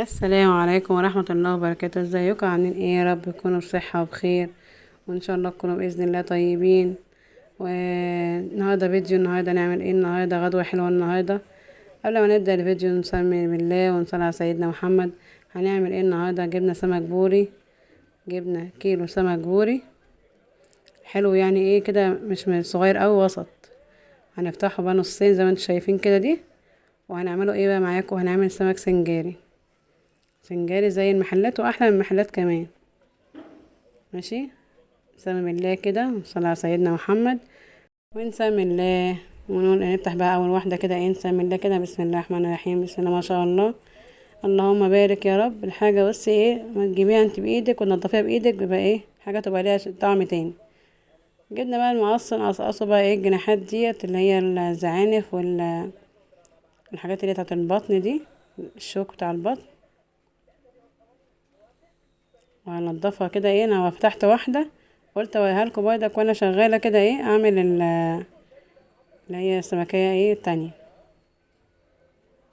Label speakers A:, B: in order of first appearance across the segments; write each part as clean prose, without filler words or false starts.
A: السلام عليكم ورحمة الله وبركاته. ازيكم عاملين ايه؟ يا رب تكونوا بصحة وبخير، وان شاء الله تكونوا بإذن الله طيبين. والنهاردة فيديو، النهاردة نعمل ايه؟ النهاردة غدوة حلوة. النهاردة قبل ما نبدأ الفيديو نسمي بالله ونصلي على سيدنا محمد. هنعمل ايه النهاردة؟ جبنا سمك بوري، جبنا كيلو سمك بوري حلو، يعني ايه كده، مش من صغير اوي، وسط. هنفتحه بقى نصين زي ما انتم شايفين كده دي. وهنعمله ايه بقى معاكم؟ هنعمل سمك سنجاري، سنجاري زي المحلات واحلى من المحلات كمان. ماشي، نسمي الله كده ونصلي على سيدنا محمد ونسمي الله ونقول نفتح بقى اول واحده كده، ايه، نسمي الله كده. بسم الله الرحمن الرحيم، بسم الله ما شاء الله. اللهم بارك يا رب. الحاجه بس ايه، ما تجيبيها انت بايدك وتنضفيها بايدك، بيبقى ايه، حاجه تبقى ليها طعم تاني. جبنا بقى المقص، نقصقصه بقى ايه الجناحات ديت اللي هي الزعانف والحاجات اللي بتاعت البطن دي، الشوك بتاع البطن. وهنضفها كده. ايه، انا فتحت واحده قلت اوريها لكم برضك وانا شغاله كده، ايه، اعمل اللي هي السمكيه ايه التانية.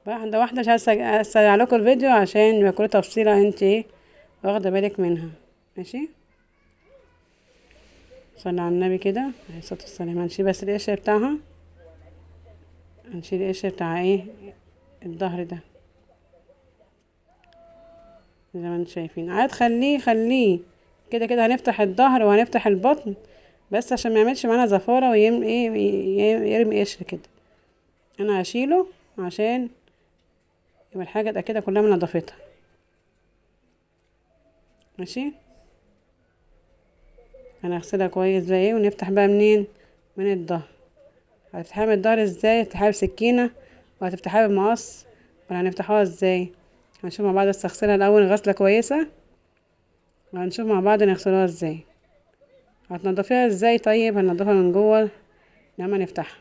A: واحده واحده عشان اسرع لكم الفيديو، عشان يبقى كل تفصيله انت ايه واخده بالك منها. ماشي، صلي على النبي كده عليه الصلاه والسلام. هنشيل بس القشر بتاعها، هنشيل القشر بتاع ايه الظهر ده زي ما انتم شايفين. عاد خليه كده كده. هنفتح الظهر وهنفتح البطن بس عشان ما يعملش معانا زفاره يرمي قشر كده. انا هشيله عشان يبقى الحاجه تبقى كده كلها من نضافتها. ماشي، هنغسلها كويس بقى، ايه، ونفتح بقى منين؟ من الظهر. هتفتحها من الظهر ازاي؟ هتفتحها بسكينه وهتفتحها بمقص، ولا هنفتحوها ازاي؟ هنشوف مع بعض. بس اغسلها الاول غسله كويسه، وهنشوف مع بعض نغسلوها ازاي. هتنضفيها ازاي؟ طيب هننضفها من جوه لما نفتحها.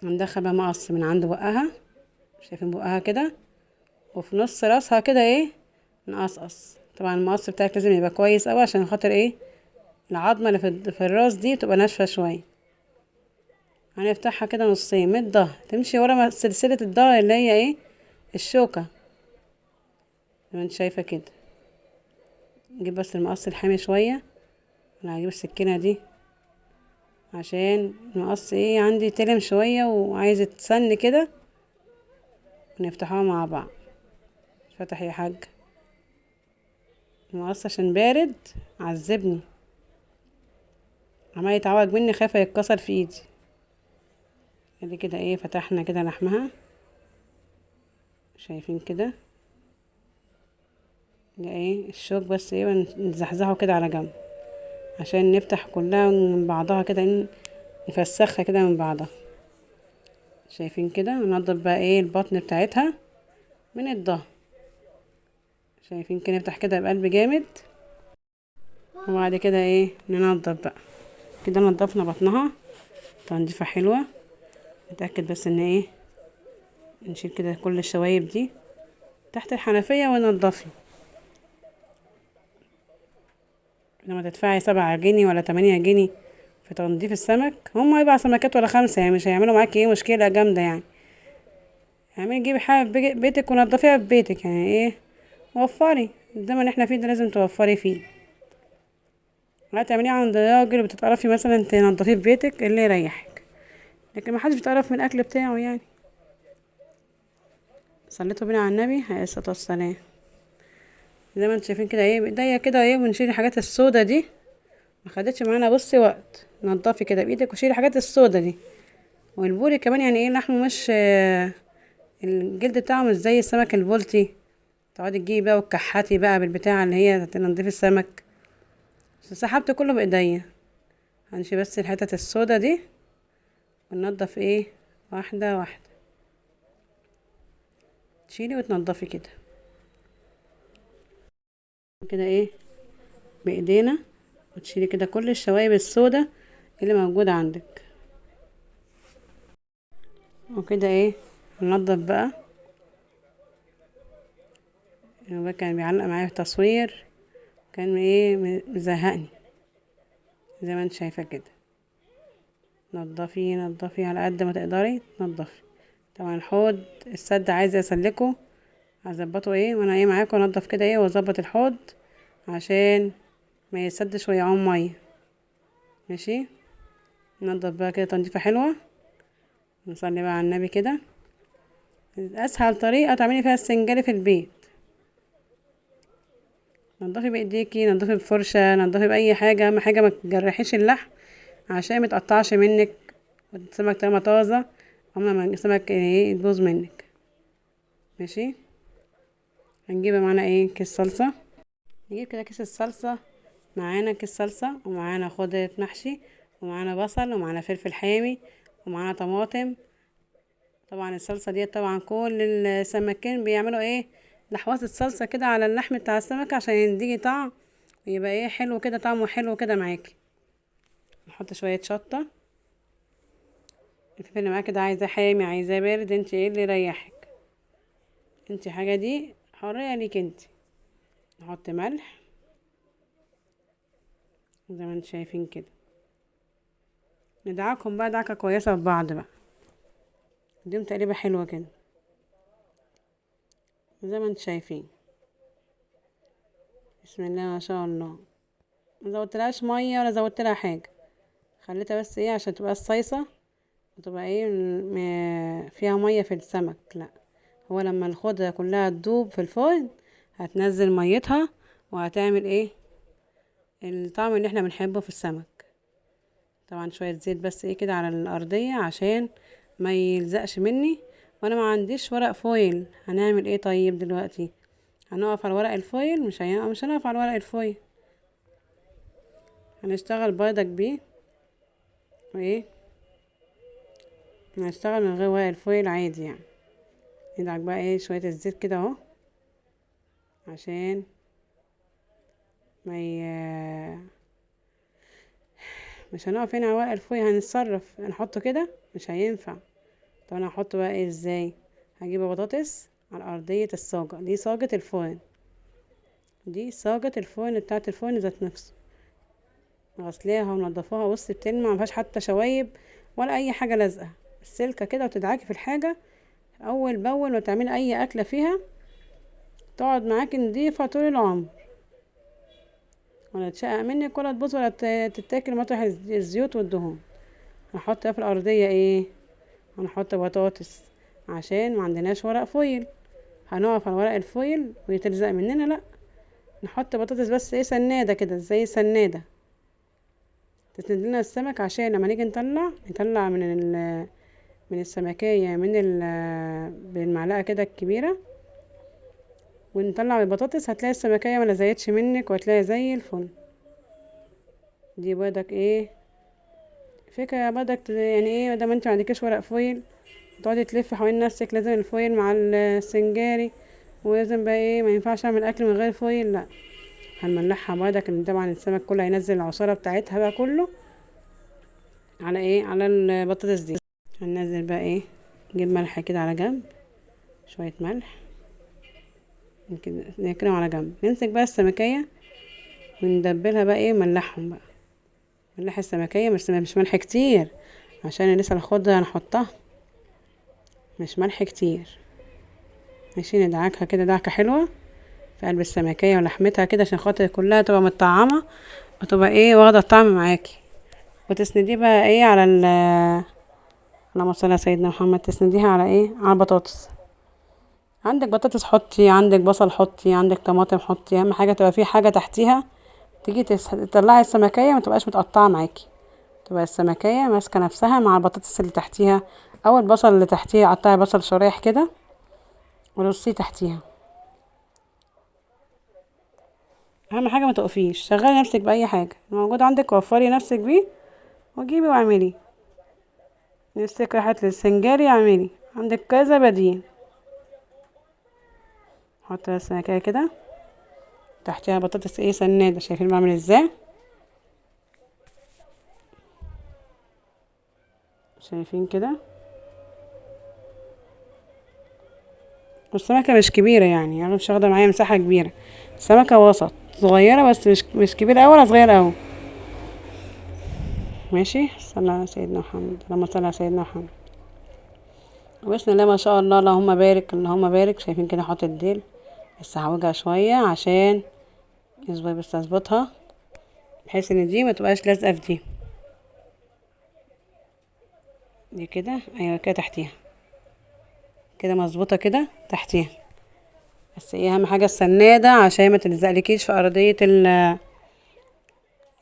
A: هندخل بقى مقص من عند بقها، شايفين بقها كده، وفي نص راسها كده ايه نقصقص. طبعا المقص بتاعك لازم يبقى كويس اوي عشان خاطر ايه العظمه اللي في الراس دي تبقى ناشفه شويه. هنفتحها كده نصين من الظهر، تمشي ورا سلسله الظهر اللي هي ايه الشوكه زي ما انت شايفه كده. نجيب بس المقص الحامي شويه. انا هجيب السكينه دي عشان المقص ايه عندي تلم شويه وعايز يتسن كده، ونفتحوها مع بعض. فتح يا حاج. المقص عشان بارد عذبني، عمال يتعوج مني، خايفه يتكسر في ايدي. ادي كده ايه فتحنا كده لحمها، شايفين كده. ده ايه الشوك بس، ايه، نزحزحه كده على جنب عشان نفتح كلها من بعضها كده، نفسخها كده من بعضها. شايفين كده. ننضف بقى ايه البطن بتاعتها من الظهر. شايفين كده، نفتح كده بقلب جامد. وبعد كده ايه ننضف بقى كده. نضفنا بطنها تنظيفه حلوه. نتاكد بس ان ايه نشيل كده كل الشوايب دي تحت الحنفيه وننضفي. لما تدفعي 7 جنيه ولا 8 جنيه في تنظيف السمك، هم 4 سمكات ولا 5، يعني مش هيعملوا معاكي ايه مشكله جامده يعني. اعملي جيبي حاجه في بيتك ونضفيها في بيتك، يعني ايه، وفري. الزمن اللي احنا فيه ده لازم توفري فيه. هتعمليه عند راجل بتتعرفي مثلا تنضفيه في بيتك اللي يريحك، لكن محدش بيتعرف من الاكل بتاعه يعني. صليتوا بينا على النبي عليه الصلاه والسلام. زي ما انتم شايفين كده، ايه بايديا كده، ايه، ونشيل الحاجات السودا دي. ما خدتش معانا بصي وقت. نضفي كده بايدك وشيلي الحاجات السودا دي. والبوري كمان، يعني ايه، لحمه مش الجلد بتاعه مش زي السمك البلطي. تقعدي تجيبي بقى وتكحتي بقى بالبتاعه اللي هي تنضفي السمك. سحبت كله بايديا. هنشيل بس الحتت السودا دي وننضف ايه واحده واحده. تشيلي وتنضفي كده كده، ايه، بايدينا. وتشيلي كده كل الشوايب السودا اللي موجوده عندك. وكده ايه ننضف بقى. يعني كان بيعلق معايا في تصوير، كان ايه مزهقني. زي ما انت شايفه كده. نضفي على قد ما تقدري تنضفي. طبعا الحوض السد عايزه اسلكه هظبطه ايه وانا ايه معاكم، انضف كده ايه واظبط الحوض عشان ما يسدش ويعوم ميه. ماشي، ننضف بقى كده تنظيفه حلوه، نصلي بقى على النبي كده. اسهل طريقه تعملي فيها السنجاري في البيت، نضفي بايديكي، نضفي بفرشه، نضفي باي حاجه، اهم حاجه ما تجرحيش اللحم عشان ما يتقطعش منك. السمك طالما طازه عمره ما السمك ايه يبوظ منك. ماشي، هنجيب معانا ايه كيس صلصه، نجيب كده كيس الصلصه، معانا كيس صلصه ومعانا خضره محشي ومعانا بصل ومعانا فلفل حامي ومعانا طماطم. طبعا الصلصه دي طبعا كل السمكين بيعملوا ايه لحوات الصلصه كده على اللحم بتاع السمك عشان يديكي طعم ويبقى ايه حلو كده، طعمه حلو كده معاكي. نحط شويه شطه، الفلفل اللي معاكي ده عايزاه حامي عايزاه بارد، انت ايه اللي يريحك، انت حاجه دي حريه ليك انت. نحط ملح زي ما انتم شايفين كده، ندعكهم بقى دعكه كويسه في بعض بقى، نديهم تقريبا حلوه كده زي ما انتم شايفين. بسم الله ما شاء الله، ما زودتلهاش ميه ولا زودت لها حاجه، خليتها بس ايه عشان تبقى الصيصه وتبقى ايه فيها ميه في السمك. لا، هو لما الخضره كلها تدوب في الفرن هتنزل ميتها وهتعمل ايه الطعم اللي احنا بنحبه في السمك. طبعا شويه زيت بس ايه كده على الارضيه عشان ما يلزقش مني، وانا ما عنديش ورق فويل. هنعمل ايه طيب دلوقتي؟ هنقف على ورق الفويل؟ مش هنقف على ورق الفويل، هنشتغل بردك بيه وايه، هنشتغل من غير ورق الفويل عادي يعني. ندعك بقى ايه شويه الزيت كده اهو عشان ما ي... مش هنقف هنا على ورق الفويل، هنتصرف نحطه كده مش هينفع. طب انا هحطه بقى ايه ازاي؟ هجيب بطاطس على ارضيه الصاجه دي، صاجه الفرن دي، صاجه الفرن بتاعه الفرن ذات نفسه، غسلاها ومنضفاها، بص بتلمع مفيهاش حتى شوايب ولا اي حاجه لازقه، السلكه كده وتدعكي في الحاجه اول باول ما تعملي اي اكله فيها تقعد معاكي نضيفه طول العمر، ولا تشقق منك ولا تبوظ ولا تتاكل مطرح الزيوت والدهون. هنحط في الارضيه ايه؟ هنحط بطاطس عشان ما عندناش ورق فويل، هنقف على ورق الفويل ويتلزق مننا، لا نحط بطاطس بس ايه سناده كده زي سناده تسند لنا السمك عشان لما نيجي نطلع من السمكية بالمعلقة كده الكبيرة ونطلع البطاطس، هتلاقي السمكية ما لزقتش منك وهتلاقي زي الفل. دي برضك ايه فكرة برضك يعني ايه، ده ما انت معندكيش ورق فويل تقعدي تلفي حوالين نفسك لازم الفويل مع السنجاري، ولازم بقى ايه ما ينفعش اعمل اكل من غير فويل، لا هنملحها برضك ان طبعا السمك كله هينزل العصارة بتاعتها بقى كله على ايه على البطاطس دي. هننزل بقى ايه، نجيب ملح كده على جنب، شوية ملح كده نركنهم على جنب، نمسك بقى السمكية وندبلها بقى ايه ملحهم بقى، ملح السمكية مش ملح كتير عشان لسه الخضرة هنحطها، مش ملح كتير. ماشي، ندعكها كده دعكة حلوة في قلب السمكية ولحمتها كده عشان خاطر كلها تبقى متطعمة وتبقى ايه واخدة الطعم معاكي، وتسنديه بقى ايه على اللهم صل على سيدنا محمد، تسنديها على ايه على البطاطس. عندك بطاطس حطي، عندك بصل حطي، عندك طماطم حطي، اهم حاجه تبقى في حاجه تحتيها تيجي تطلعي السمكيه ما تبقاش متقطعه معاكي، تبقى السمكيه ماسكه نفسها مع البطاطس اللي تحتيها او البصل اللي تحتيها، قطعي بصل شرايح كده ورصيه تحتيها. اهم حاجه ما تقفيش، شغلي نفسك باي حاجه موجود عندك وفري نفسك بيه وجيبي واعملي، نفسك راحت للسنجاري اعملي، عندك كذا بديل. حط السمكيه كده تحتيها بطاطس ايه سناده، شايفين بعمل ازاي؟ شايفين كده؟ والسمكة مش كبيرة يعني مش واخدة معايا مساحة كبيرة، سمكة وسط صغيرة بس مش كبيرة اوي ولا صغيرة اوي. ماشي، صلى على سيدنا محمد، اللهم صل على سيدنا محمد. بسم الله ما شاء الله، اللهم بارك اللهم بارك. شايفين كده احط الديل بس هعوجها شويه عشان يظبط، بس اظبطها بحيث ان دي ما تبقاش لازقه في دي كده. ايوه كده تحتيها كده مظبوطه كده تحتيها. بس ايه اهم حاجه السناده عشان ما تلزقلكيش في ارضيه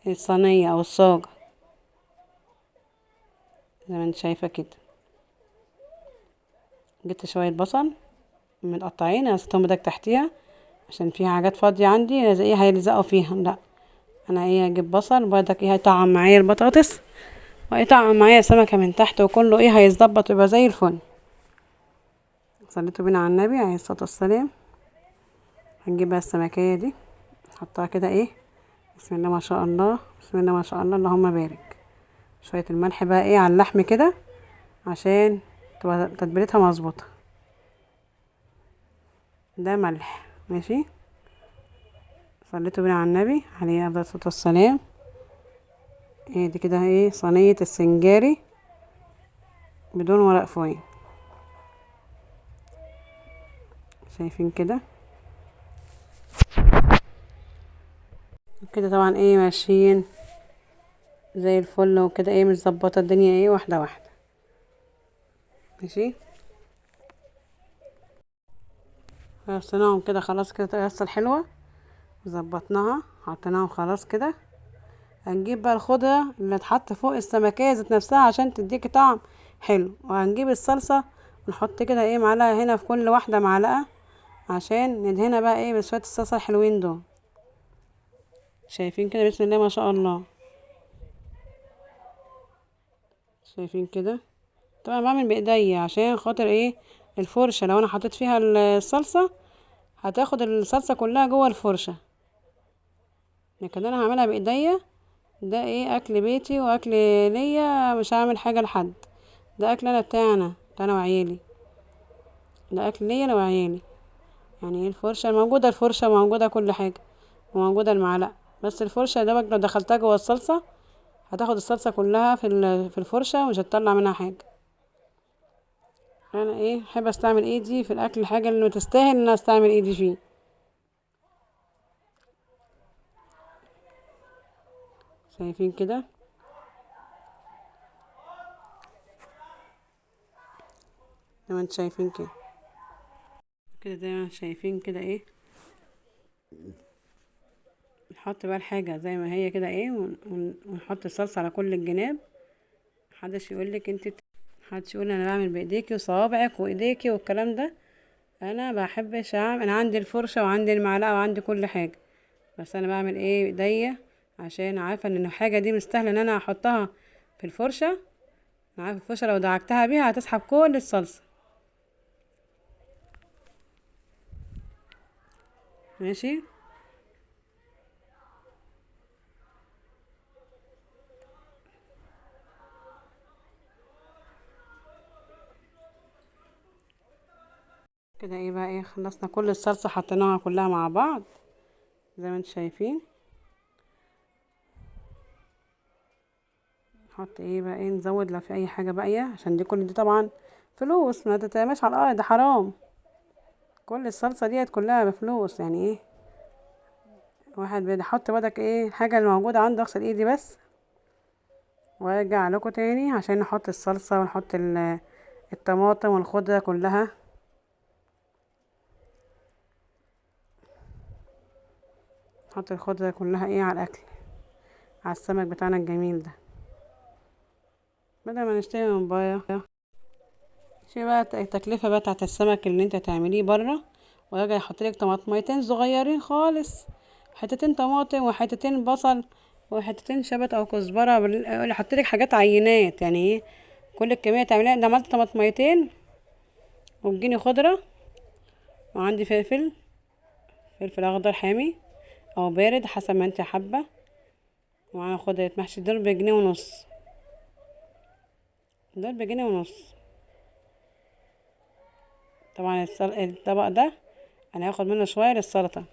A: الصينيه او الصاج زي ما انت شايفه كده. جبت شويه بصل متقطعين هحطهم بدك تحتيها عشان فيها حاجات فاضيه عندي ايه هيلزقوا فيها. لا انا ايه هجيب بصل وبرضك ايه هيطعم معايا البطاطس وهيطعم معايا سمكه من تحت وكله ايه هيتظبط ويبقى زي الفل. صليتوا بينا على النبي عليه الصلاه والسلام. هنجيب بقى السمكيه دي نحطها كده ايه. بسم الله ما شاء الله بسم الله ما شاء الله اللهم بارك. شويه الملح بقى ايه على اللحم كده عشان تبقى تتبيلتها مظبوطه. ده ملح ماشي. صليتوا بينا على النبي عليه افضل الصلاه والسلام. ايه دي كده ايه صينيه السنجاري بدون ورق فويل. شايفين كده كده طبعا ايه ماشيين زي الفل وكده ايه مظبطه الدنيا ايه واحده واحده ماشي. رصيناهم كده خلاص كده رصه حلوه ظبطناها حطيناهم خلاص كده. هنجيب بقى الخضره اللي اتحط فوق السمكيه ذات نفسها عشان تديكي طعم حلو. وهنجيب الصلصه ونحط كده ايه معلقه هنا في كل واحده معلقه عشان ندهنها بقى ايه بشويه الصلصه الحلوين دول. شايفين كده بسم الله ما شاء الله. شايفين كده طبعا بعمل بايديا عشان خاطر ايه الفرشه لو انا حطيت فيها الصلصه هتاخد الصلصه كلها جوه الفرشه. لكن انا هعملها بايديا. ده ايه اكل بيتي واكل ليا مش هعمل حاجه لحد. ده اكل انا بتاعنا بتاعنا وعيالي. ده اكل ليا انا وعيالي. يعني ايه الفرشه موجوده الفرشه موجوده كل حاجه وموجوده المعلقه. بس الفرشه ده لو دخلتها جوه الصلصه هتاخد الصلصه كلها في الفرشه ومش هتطلع منها حاجه. انا ايه احب استعمل ايدي في الاكل الحاجه اللي تستاهل ان انا استعمل ايدي فيه. شايفين كده زي ما انتوا شايفين كده كده زي ما شايفين كده ايه. نحط بقى الحاجه زي ما هي كده ايه ونحط الصلصه على كل الجناب. محدش يقولك انت محدش يقول انا بعمل بايديكي وصوابعك وايديكي والكلام ده. انا بحبش اعمل. انا عندي الفرشه وعندي المعلقه وعندي كل حاجه بس انا بعمل ايه بايديا عشان عارفه ان الحاجه دي مستاهله ان انا احطها في الفرشه. انا عارفه الفرشه لو دعكتها بيها هتسحب كل الصلصه ماشي. كده ايه بقى ايه خلصنا كل الصلصه حطيناها كلها مع بعض زي ما انتم شايفين. نحط ايه بقى ايه نزود لو في اي حاجه باقيه عشان دي كل دي طبعا فلوس ما تترماش على الارض حرام. كل الصلصه ديت كلها بفلوس يعني ايه. واحد بيحط بدك ايه الحاجه اللي موجوده عنده. اغسل ايدي بس وارجع لكم تاني عشان نحط الصلصه ونحط الطماطم والخضره كلها. نحط الخضره كلها ايه على الاكل على السمك بتاعنا الجميل ده بدل ما نشتري من بره. شوفي بقى التكلفه بقى بتاعت السمك اللي انت تعمليه بره وراجع يحط لك طماطميتين صغيرين خالص حتتين طماطم وحتتين بصل وحتتين شبت او كزبره يحط لك حاجات عينات يعني ايه. كل الكميه تعمليها ده عملت طماطميتين وتجيني خضره وعندي فلفل اخضر حامي او بارد حسب ما انت حابه. ومعانا خضره محشي دول بجنيه ونص. دول بجنيه ونص. طبعا الطبق ده انا هاخد منه شويه للسلطه.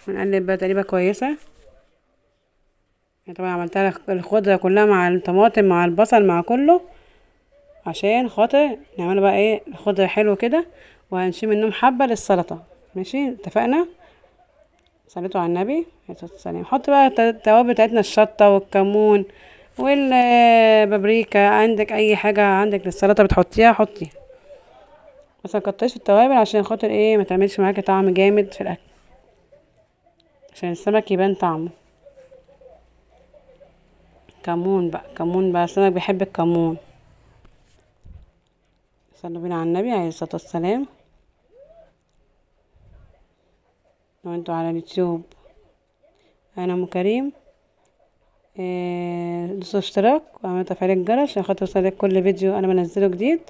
A: ونقلب بقى تقليبه كويسه. يعني طبعا عملتها الخضره كلها مع الطماطم مع البصل مع كله عشان خاطر نعمله بقى ايه الخضرة حلو كده، وهنشيل منهم حبة للسلطة. ماشي اتفقنا. صليتوا على النبي عليه الصلاة والسلام. حط بقى التوابل بتاعتنا، الشطة والكمون والبابريكا، عندك اي حاجة عندك للسلطة بتحطيها حطي، بس مكترش في التوابل عشان خاطر ايه ما تعملش معاكي طعم جامد في الاكل، عشان السمك يبان طعمه. كمون بقى، كمون بقى، السمك بيحب الكمون. صلوا بينا على النبي عليه الصلاة والسلام. لو انتوا على اليوتيوب انا ام كريم، دوسوا اشتراك واعملوا تفعيل الجرس عشان خاطر يوصلك كل فيديو انا بنزله جديد.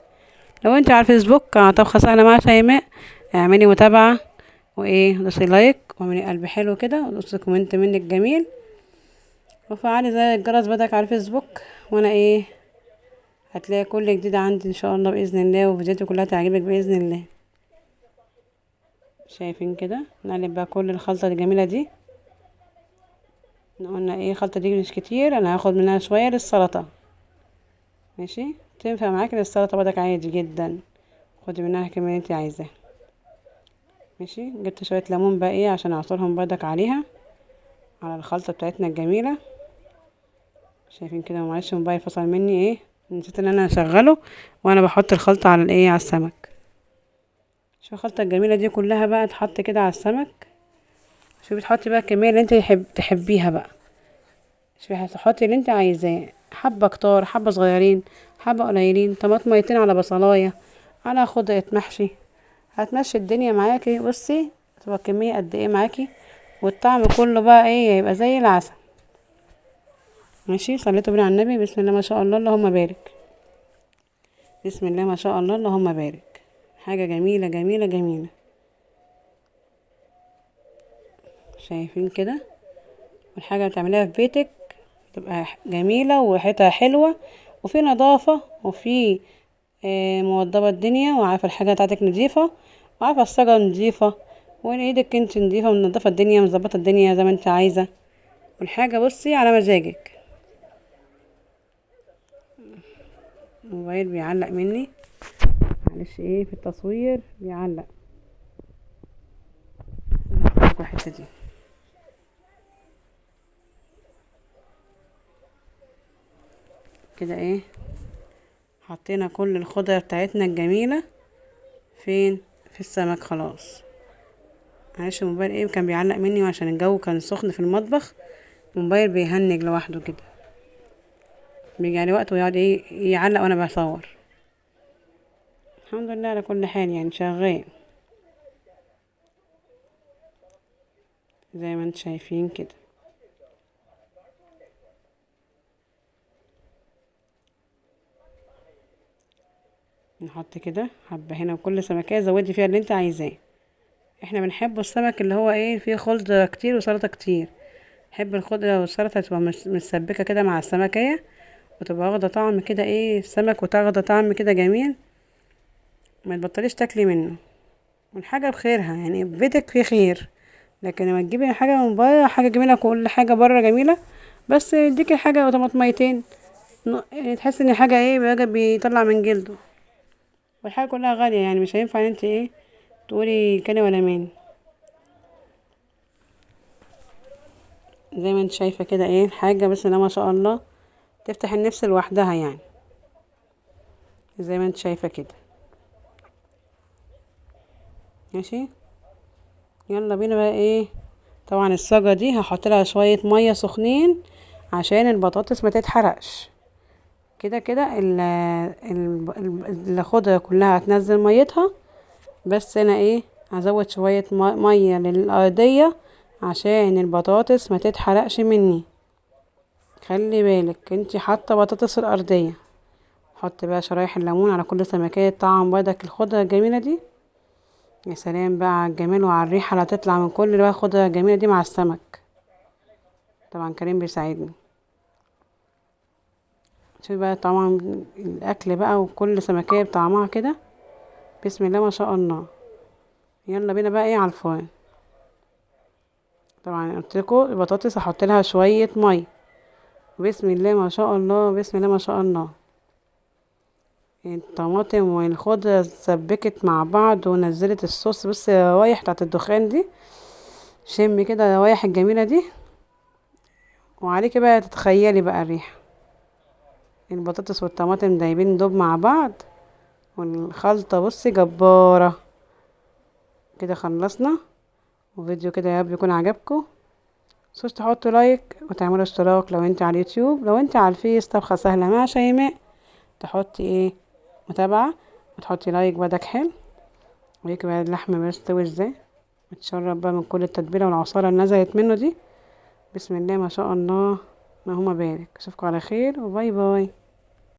A: لو انت على الفيسبوك على طبخة سهلة مع شيماء، اعملي متابعة وايه دوسي لايك واعملي قلب حلو كده ودوسي كومنت منك جميل، وفعلي زي الجرس بدك على الفيسبوك، وانا ايه هتلاقي كل جديد عندي ان شاء الله باذن الله، وفيديوهاتي كلها تعجبك باذن الله. شايفين كده؟ نقلب بقى كل الخلطة الجميلة دي. قلنا ايه الخلطة دي مش كتير، انا هاخد منها شوية للسلطة. ماشي، تنفع معاكي للسلطة بدك عادي جدا، خدي منها كمية انتي عايزاه. ماشي، جبت شوية ليمون بقى ايه عشان اعصرهم بدك عليها على الخلطة بتاعتنا الجميلة. شايفين كده؟ معلش الموبايل فصل مني، ايه نسيت ان انا اشغله وانا بحط الخلطة على الايه على السمك. شوف الخلطة الجميلة دي كلها بقى تحط كده على السمك. شوفي بتحطي بقى الكمية اللي انت تحبيها بقى. شوفي هتحطي اللي انت عايزاه، حبة كتار، حبة صغيرين، حبة قليلين، طماطميتين على بصلاية على خضرة محشي، هتمشي الدنيا معاكي. بصي تبقى الكمية قد ايه معاكي، والطعم كله بقى ايه يبقى زي العسل. ماشي، صليتوا بينا على النبي. بسم الله ما شاء الله اللهم بارك. بسم الله ما شاء الله اللهم بارك. حاجة جميلة جميلة جميلة. شايفين كده؟ والحاجة اللي تعمليها في بيتك تبقى جميلة وريحتها حلوة وفي نظافة وفي موضبة الدنيا، وعارفة الحاجة بتاعتك نظيفة، وعارفة الصاجة نظيفة، وان ايدك انت نظيفة ومنضفة الدنيا ومظبطة الدنيا زي ما انت عايزة، والحاجة بصي على مزاجك. الموبايل بيعلق مني، معلش ايه في التصوير بيعلق. الحتة دي كده ايه، حطينا كل الخضرة بتاعتنا الجميلة فين في السمك خلاص. معلش الموبايل ايه كان بيعلق مني وعشان الجو كان سخن في المطبخ، الموبايل بيهنج لوحده كده، بيجي عليه وقت ويقعد ايه يعلق وانا بصور. الحمد لله على كل حال يعني شغال زي ما انتم شايفين كده. نحط كده حبة هنا، وكل سمكية زودي فيها اللي انت عايزاه. احنا بنحب السمك اللي هو ايه فيه خلطة كتير وسلطة كتير. نحب الخضرة والسلطة تبقى مسبكة كده مع السمكية، وتبقى واخدة طعم كده ايه السمك، وتاخدة طعم كده جميل، ما تبطليش تاكلي منه. والحاجة بخيرها يعني بيتك فيه خير، لكن لما تجيبي حاجة من بره حاجة جميلة، كل حاجة بره جميلة، بس يديكي حاجة وطماطميتين يعني تحس ان حاجة ايه بقى بيطلع من جلده، والحاجة كلها غالية يعني مش هينفع ان انت ايه تقولي كان ولا مين. زي ما انت شايفة كده ايه الحاجة بسم الله ما شاء الله تفتح النفس لوحدها يعني، زي ما انت شايفة كده. ماشي، يلا بينا بقى ايه. طبعا الصاجة دي هحط لها شوية مية سخنين عشان البطاطس ما تتحرقش. كده كده الخضرة كلها هتنزل ميتها، بس انا ايه هزود شوية مية للأرضية عشان البطاطس ما تتحرقش مني. خلي بالك انتي حاطة بطاطس الأرضية، حط بقى شرايح الليمون على كل سمكية طعم بردك الخضرة الجميلة دي. يا سلام بقى على الجمال وعلى الريحة اللي هتطلع من كل بقى الخضرة الجميلة دي مع السمك. طبعا كريم بيساعدني. شوفي بقى طبعا الأكل بقى وكل سمكية بطعمها كده بسم الله ما شاء الله. يلا بينا بقى ايه على الفرن. طبعا قلتلكوا البطاطس هحط لها شوية مية. بسم الله ما شاء الله، بسم الله ما شاء الله. الطماطم والخضرة اتسبكت مع بعض ونزلت الصوص. بصي الروايح بتاعت الدخان دي، شمي كده الروايح الجميلة دي، وعليكي بقى تتخيلي بقى الريحة. البطاطس والطماطم دايبين دوب مع بعض، والخلطة بصي جبارة. كده خلصنا. وفيديو كده يا رب يكون عجبكم. متنسوش تحطوا لايك وتعملوا اشتراك لو انت على اليوتيوب. لو انت على الفيس طبخة سهلة مع شيماء، تحطي ايه متابعة وتحطي لايك بدك حلو. ويكي بقى اللحمة بيستوي ازاي، متشرب بقى من كل التتبيلة والعصارة اللي نزلت منه دي. بسم الله ما شاء الله، اللهم بارك. اشوفكم على خير وباي باي.